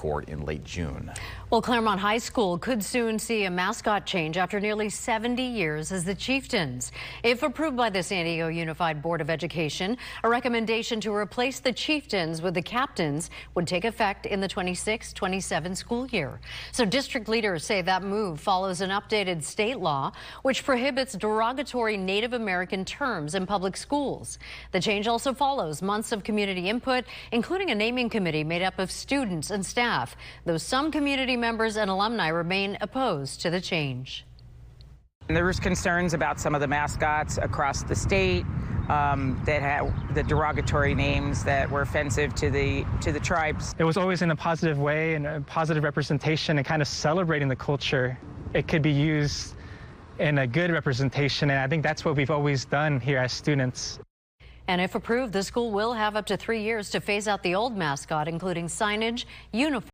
Court in late June. Well, Clairemont High School could soon see a mascot change after nearly 70 years as the Chieftains. If approved by the San Diego Unified Board of Education, a recommendation to replace the Chieftains with the Captains would take effect in the 26-27 school year. So district leaders say that move follows an updated state law which prohibits derogatory Native American terms in public schools. The change also follows months of community input, including a naming committee made up of students and staff, though some community members and alumni remain opposed to the change. There was concerns about some of the mascots across the state that had the derogatory names that were offensive to the tribes. It was always in a positive way and a positive representation and kind of celebrating the culture. It could be used in a good representation, and I think that's what we've always done here as students. And if approved, the school will have up to 3 years to phase out the old mascot, including signage, uniforms,